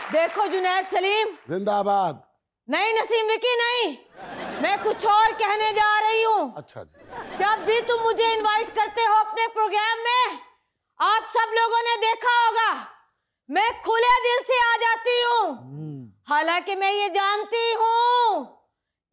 देखो जुनैद सलीम, जिंदाबाद। नहीं नसीम विकी नहीं, मैं कुछ और कहने जा रही हूँ। अच्छा जी। जब भी तुम मुझे इनवाइट करते हो अपने प्रोग्राम में, आप सब लोगों ने देखा होगा मैं खुले दिल से आ जाती हूँ। हालांकि मैं ये जानती हूँ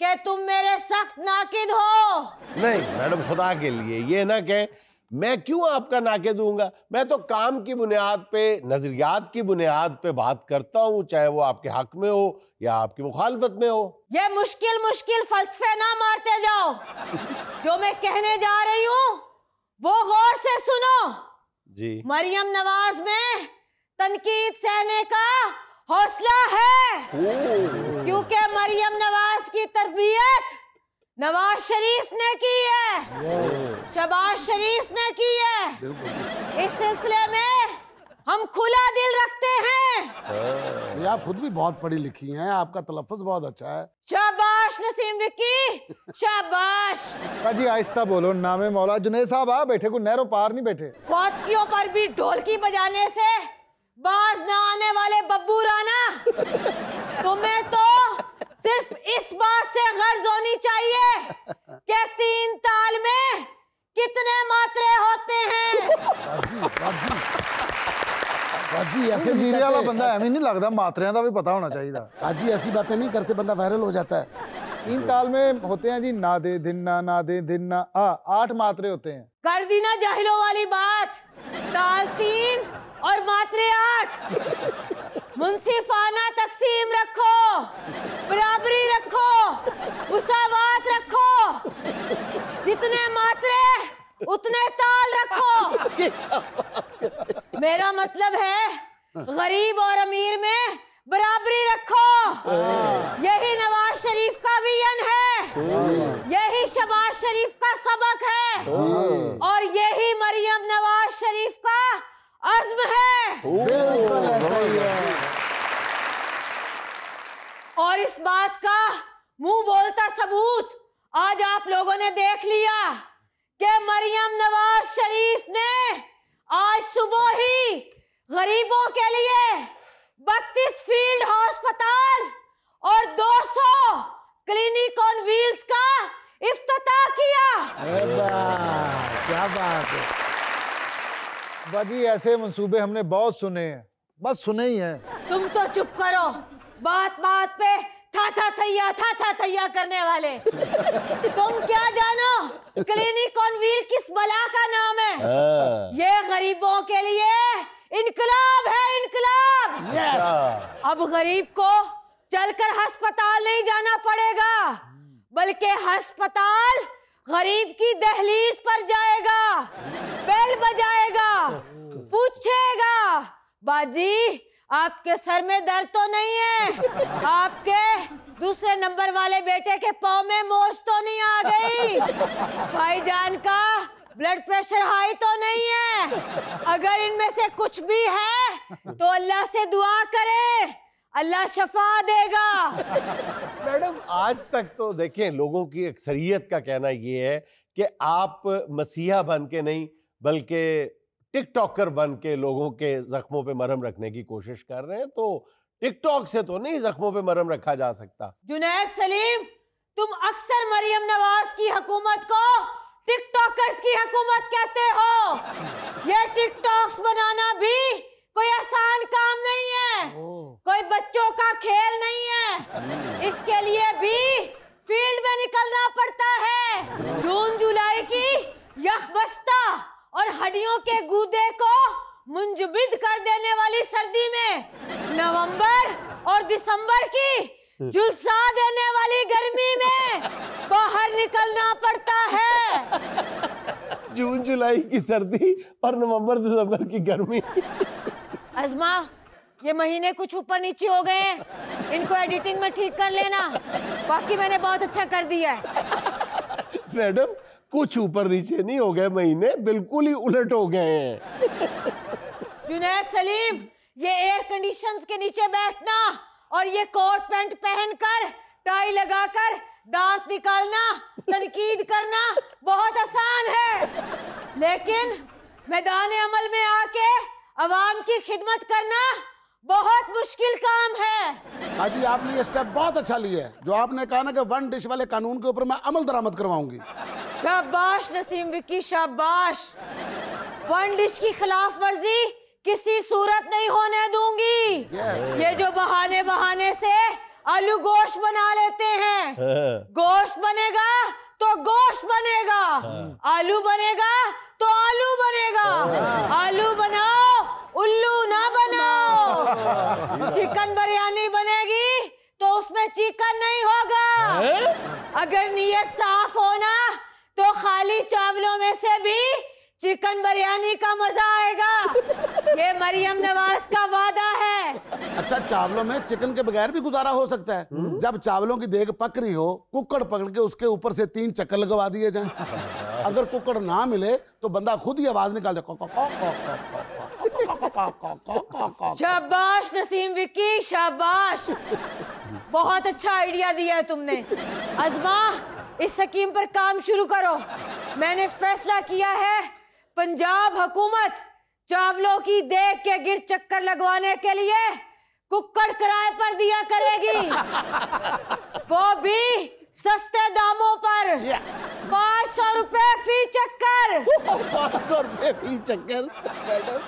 कि तुम मेरे सख्त नाकिद हो। नहीं मैडम, खुदा के लिए ये ना कहें, मैं क्यों आपका नाकिद दूंगा। मैं तो काम की बुनियाद पे, नजरियात की बुनियाद पे बात करता हूँ, चाहे वो आपके हक में हो या आपकी मुखालफत में हो। ये मुश्किल मुश्किल फलसफे ना मारते जाओ। जो मैं कहने जा रही हूँ वो गौर से सुनो जी। मरियम नवाज में तनकीद सहने का हौसला है, क्योंकि मरियम नवाज की तरबियत नवाज शरीफ ने की है, शहबाज शरीफ ने की है। इस सिलसिले में हम खुला दिल रखते हैं। ये आप खुद भी बहुत पढ़ी लिखी हैं, आपका तलफ़्फ़ुज़ बहुत अच्छा है। शाबाश नसीम विकी, शाबाश। जी आहिस्ता बोलो, नामे मौला। जुनैद साहब आ बैठे, को नहरों पार नहीं बैठे। पौतकियों पर भी ढोलकी बजाने से बाज ना आने वाले बब्बू राना, तुम्हें तो सिर्फ इस बात से गर्ज होनी चाहिए कि 3 ताल में कितने मात्रे होते हैं। बाजी ऐसे नहीं जीरे वाला करते। बंदा एवं नहीं लगता, मात्रियां का भी पता होना चाहिए। बाजी ऐसी बातें नहीं करते, बंदा वायरल हो जाता है। 3 ताल में होते हैं जी, ना दे धिन्ना, ना दे धिन्ना। 8 मात्रे होते हैं। कर दी ना जाहिलों वाली बात। ताल 3 और मात्रे 8। मुंसिफाना तकसीम रखो, बराबरी रखो, मुसावात रखो, जितने मात्रे उतने ताल रखो। मेरा मतलब है गरीब और अमीर में बराबरी रखो। यही नवाज शरीफ का विजन है, यही शहबाज शरीफ का सबक है, और यही मरियम नवाज शरीफ का अज़्म है। बिल्कुल ऐसा ही है। और इस बात का मुंह बोलता सबूत आज आप लोगों ने देख लिया कि मरियम नवाज शरीफ ने आज सुबह ही गरीबों के लिए 32 फील्ड अस्पताल और 200 क्लिनिक ऑन व्हील्स का इफ्तिताह किया। क्या बात है बाजी, ऐसे मंसूबे हमने बहुत सुने हैं, बस सुने ही हैं। तुम तो चुप करो, बात बात पे था थैया करने वाले। तुम क्या जानो क्लिनिक ऑन व्हील किस बला का नाम है? ये गरीबों के लिए इनकलाब है, इनकलाब। अब गरीब को चलकर अस्पताल नहीं जाना पड़ेगा, बल्कि अस्पताल गरीब की दहलीज पर जाएगा, बेल बजाएगा, पूछेगा बाजी आपके सर में दर्द तो नहीं है? आपके दूसरे नंबर वाले बेटे के पाँव में मोच तो नहीं आ गई? भाईजान का ब्लड प्रेशर हाई तो नहीं है? अगर इनमें से कुछ भी है तो अल्लाह से दुआ करें, अल्लाह शफा देगा। मैडम आज तक तो देखें, लोगों की अक्सरियत का कहना ये है कि आप मसीहा बन के नहीं बल्कि टिकटॉकर बन के लोगों के जख्मों पे मरहम रखने की कोशिश कर रहे हैं। तो टिकटॉक से तो नहीं जख्मों पे मरहम रखा जा सकता। जुनैद सलीम, तुम अक्सर मरियम नवाज की हुकूमत को टिकटॉकर्स की हुकूमत कहते हो। ये टिकटॉक्स बनाना भी कोई आसान काम नहीं है, कोई बच्चों का खेल नहीं है। इसके लिए भी फील्ड में निकलना पड़ता है। जून जुलाई की यखबस्ता और हड्डियों के गूदे को मुंजबिद कर देने वाली सर्दी में, नवंबर और दिसंबर की झुलसा देने वाली गर्मी में बाहर निकलना पड़ता है। जून जुलाई की सर्दी और नवंबर दिसंबर की गर्मी। अज़मा, ये महीने कुछ ऊपर नीचे हो गए हैं, इनको एडिटिंग में ठीक कर लेना। बाकी मैंने बहुत अच्छा कर दिया है। मैडम कुछ ऊपर नीचे नहीं हो गए महीने, बिल्कुल ही उलट हो गए हैं। जुनैद सलीम, ये एयर कंडीशंस के नीचे बैठना और ये कोट पैंट पहनकर टाई लगाकर दांत निकालना, तनकीद करना बहुत आसान है, लेकिन मैदान अमल में आके अवाम की खिदमत करना बहुत मुश्किल काम है। हाजी आपने ये स्टेप बहुत अच्छा लिया है, जो आपने कहा ना कि वन डिश वाले कानून के ऊपर मैं अमल दरामद करवाऊंगी। शाबाश नसीम विक्की, शाबाश। वन डिश की खिलाफ वर्जी किसी सूरत नहीं होने दूंगी। ये जो बहाने बहाने से आलू गोश्त बना लेते हैं, गोश्त बनेगा तो गोश्त बनेगा, आलू बनेगा तो आलू बनेगा। आलू बनाओ, उल्लू ना बनाओ। चिकन बिरयानी बनेगी तो उसमें चिकन नहीं होगा। अगर नीयत साफ होना तो खाली चावलों में से भी चिकन बिरयानी का मजा आएगा। ये मरियम नवाज का वादा है। अच्छा, चावलों में चिकन के बगैर भी गुजारा हो सकता है। जब चावलों की देग पक रही हो, कुकर पकड़ के उसके ऊपर से 3 चक्कर लगवा दिए जाएं। अगर कुकर ना मिले तो बंदा खुद ही आवाज निकाल दे। शाबाश नसीम विक्की, शाबाश। बहुत अच्छा आइडिया दिया है तुमने। अज़मा, इस स्कीम पर काम शुरू करो। मैंने फैसला किया है, पंजाब हुकूमत चावलों की देग के गिर चक्कर लगवाने के लिए कुक्कड़ किराए पर दिया करेगी, वो भी सस्ते दामों पर। 500 रुपए फी चक्कर। 500 रुपए फी चक्कर मैडम,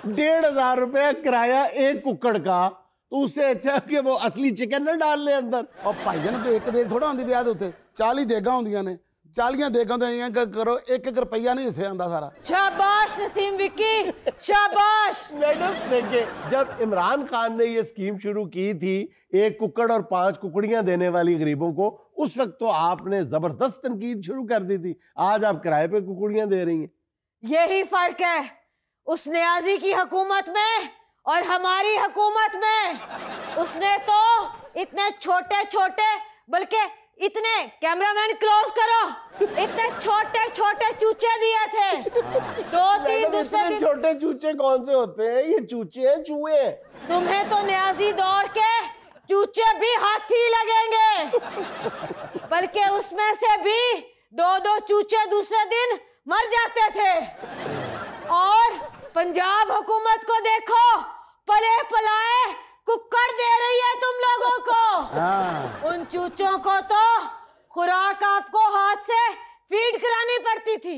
1500 रुपए किराया एक कुक्कड़ का, तो उससे अच्छा कि वो असली चिकन ना डाल ले अंदर। और भाईजान को एक देग थोड़ा होंदी ब्याह होते 40 देगा होंदियां ने, 40 देगा तो करो 1-1 रुपया नहीं हिस्से आंदा सारा। शाबाश नसीम विक्की, शाबाश। मैडम देखिए, जब इमरान खान ने ये स्कीम शुरू की थी, 1 कुक्कड़ और 5 कुकड़ियां देने वाली गरीबों को, उस वक्त तो आपने जबरदस्त तनकीद शुरू कर दी थी। आज आप किराए पे कुकड़ियां दे रही हैं। यही फर्क है उस न्याजी की हुकूमत में और हमारी हुकूमत में। उसने तो इतने छोटे छोटे, बल्कि इतने, कैमरामैन क्लोज करो, इतने छोटे छोटे चूचे दिए थे। 2-3 दूसरे दिन। छोटे चूचे कौन से होते हैं? ये चूचे हैं, चूहे। तुम्हें तो न्याजी दौर के चूचे भी हाथी लगेंगे, बल्कि उसमें से भी 2-2 चूचे दूसरे दिन मर जाते थे। और पंजाब हुकूमत को देखो, पले पलाए कुक्कड़ दे रही है तुम लोगों को। उन चूचों को तो खुराक आपको हाथ से फीड करानी पड़ती थी।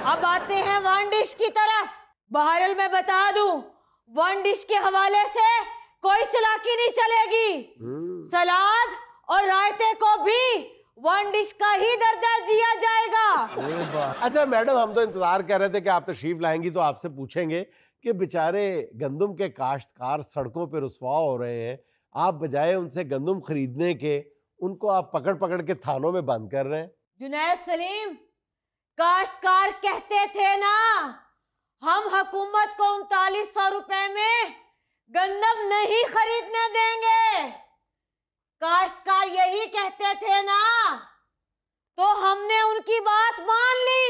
अब आते हैं वन डिश की तरफ। बहरहाल मैं बता दूं, वन डिश के हवाले से कोई चालाकी नहीं चलेगी। सलाद और रायते को भी वन डिश का ही दर्जा दिया जाएगा। अच्छा मैडम, हम तो इंतजार कर रहे थे कि आप तशरीफ लाएंगी तो आपसे पूछेंगे कि बेचारे गंदम के काश्तकार सड़कों पे रुसवा हो रहे हैं, आप बजाय उनसे गंदम खरीदने के उनको आप पकड़ पकड़ के थानों में बंद कर रहे हैं। जुनैद सलीम, काश्तकार कहते थे ना, हम हुकूमत को 3900 रुपए में गंदम नहीं खरीदने देंगे। काश्तकार यही कहते थे ना, तो हमने उनकी बात मान ली,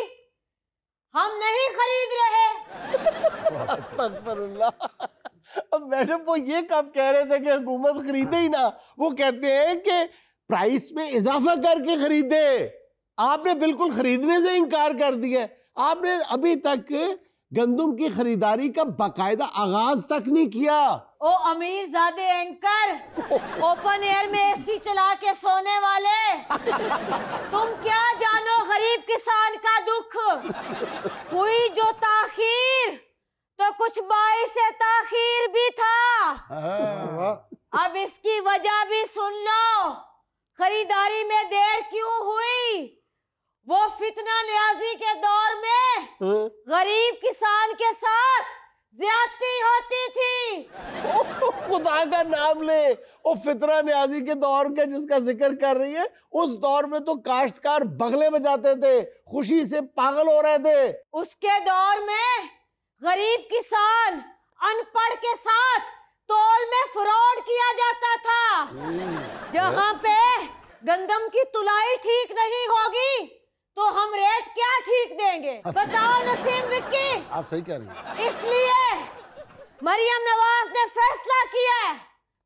हम नहीं खरीद रहे। अस्तगफिरुल्लाह। अब मैडम वो ये कब कह रहे थे कि हुकूमत खरीदे ही ना, वो कहते हैं कि प्राइस में इजाफा करके खरीदे। आपने बिल्कुल खरीदने से इनकार कर दिया। आपने अभी तक गंदम की खरीदारी का बाकायदा आगाज तक नहीं किया। ओ अमीर ज़ादे एंकर, ओपन एयर में एसी चला के सोने वाले, तुम क्या जानो गरीब किसान का दुख। हुई जो ताखीर तो कुछ बाइस ताखीर भी था। अब इसकी वजह भी सुन लो। खरीदारी में देर क्यों हुई? वो फितना न्याजी के दौर में गरीब किसान के साथ ज्यादती होती थी। खुदा का नाम ले, वो फितरा न्याजी के दौर के जिसका जिक्र कर रही है, उस दौर में तो काश्तकार बगले बजाते थे, खुशी से पागल हो रहे थे। उसके दौर में गरीब किसान अनपढ़ के साथ तोल में फ्रॉड किया जाता था। जहाँ पे गंदम की तुलाई ठीक नहीं होगी तो हम रेट क्या ठीक देंगे? बताओ नसीम विक्की। आप सही कह रही हैं। इसलिए मरियम नवाज ने फैसला किया है,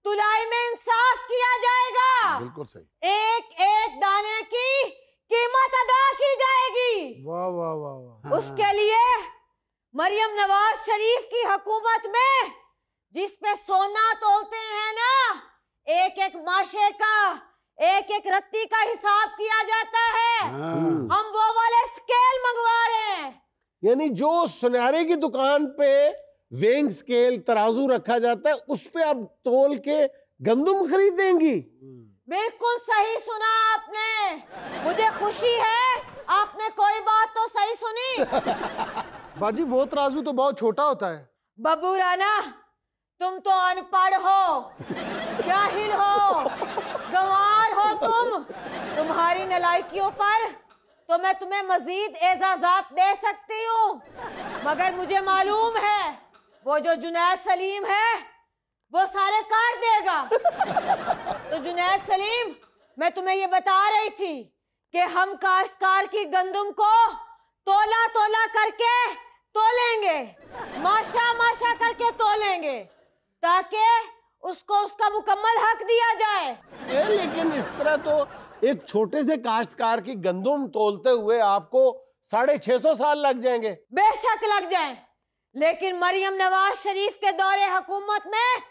तुलाई में इंसाफ किया जाएगा। बिल्कुल सही। एक एक दाने की कीमत अदा की जाएगी। वाह वाह वाह वाह। उसके लिए मरियम नवाज शरीफ की हुकूमत में जिस पे सोना तोलते हैं ना, एक एक माशे का, एक एक रत्ती का हिसाब किया जाता है। हम वो वाले स्केल मंगवा रहे हैं। यानी जो सुनारे की दुकान पे वेइंग स्केल तराजू रखा जाता है, उस पे आप तोल के गंदम खरीदेंगी? बिल्कुल सही सुना आपने। मुझे खुशी है आपने कोई बात तो सही सुनी। बाजी वो तराजू तो बहुत छोटा होता है। बब्बू राना, तुम तो अनपढ़ हो, जाहिल हो, गंवार हो तुम। तुम्हारी नालायकियों पर तो मैं तुम्हें मजीद एजाजात दे सकती हूँ, मगर मुझे मालूम है वो जो जुनैद सलीम है वो सारे काट देगा। तो जुनैद सलीम, मैं तुम्हें ये बता रही थी कि हम काश्तकार की गंदम को तोला तोला करके तोलेंगे, माशा माशा करके तोलेंगे, ताकि उसको उसका मुकम्मल हक दिया जाए। लेकिन इस तरह तो एक छोटे से काश्तकार की गंदम तोलते हुए आपको 650 साल लग जाएंगे। बेशक लग जाएं, लेकिन मरियम नवाज शरीफ के दौरे हुकूमत में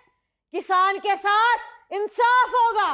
किसान के साथ इंसाफ होगा।